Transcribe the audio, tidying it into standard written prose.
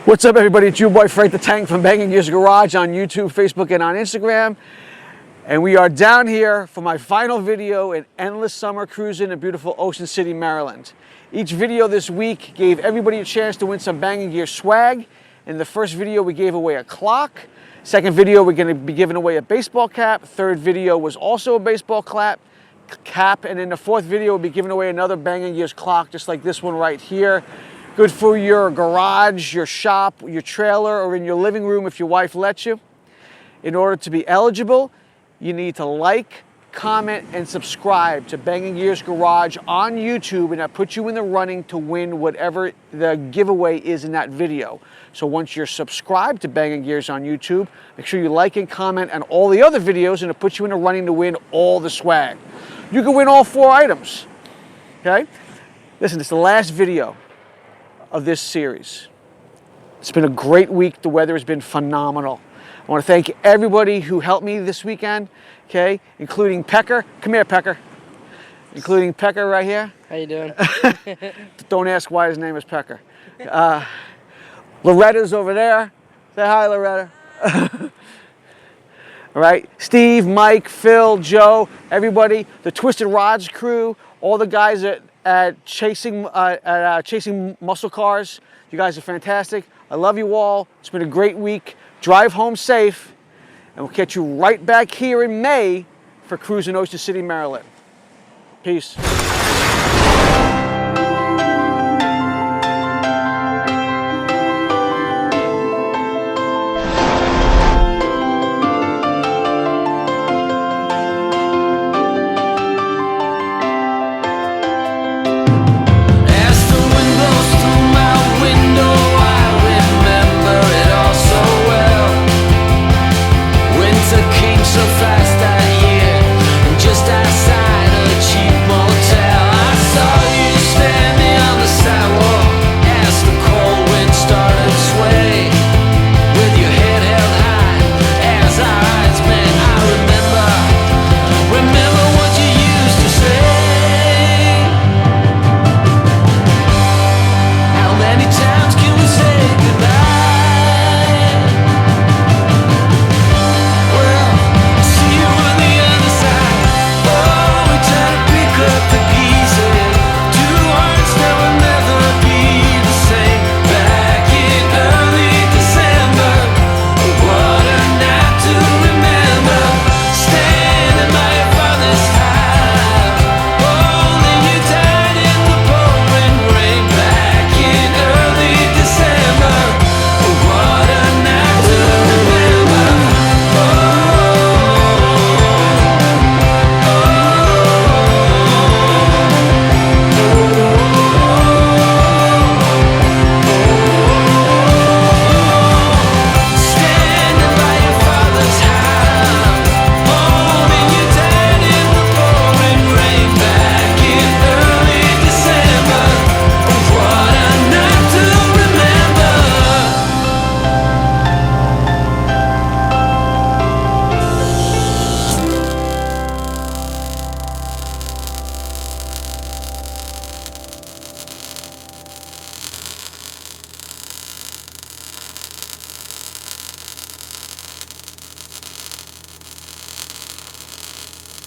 What's up, everybody? It's your boy Frank the Tank from Bangin Gears Garage on YouTube, Facebook, and on Instagram. And we are down here for my final video in endless summer cruising in beautiful Ocean City, Maryland. Each video this week gave everybody a chance to win some Bangin Gears swag. In the first video, we gave away a clock. Second video, we're going to be giving away a baseball cap. Third video was also a baseball cap. And in the fourth video, we'll be giving away another Bangin Gears clock, just like this one right here. Good for your garage, your shop, your trailer, or in your living room if your wife lets you. In order to be eligible, you need to like, comment, and subscribe to Bangin Gears Garage on YouTube, and that puts you in the running to win whatever the giveaway is in that video. So once you're subscribed to Bangin Gears on YouTube, make sure you like and comment on all the other videos, and it puts you in the running to win all the swag. You can win all 4 items, okay? Listen, it's the last video of this series. It's been a great week. The weather has been phenomenal. I want to thank everybody who helped me this weekend, okay, including Pecker. Come here, Pecker. Including Pecker right here. How you doing? Don't ask why his name is Pecker. Loretta's over there. Say hi, Loretta. All right, Steve, Mike, Phil, Joe, everybody, the Twisted Rods crew, all the guys at Chasing Muscle Cars. You guys are fantastic. I love you all. It's been a great week. Drive home safe, and we'll catch you right back here in May for Cruisin' Ocean City, Maryland. Peace.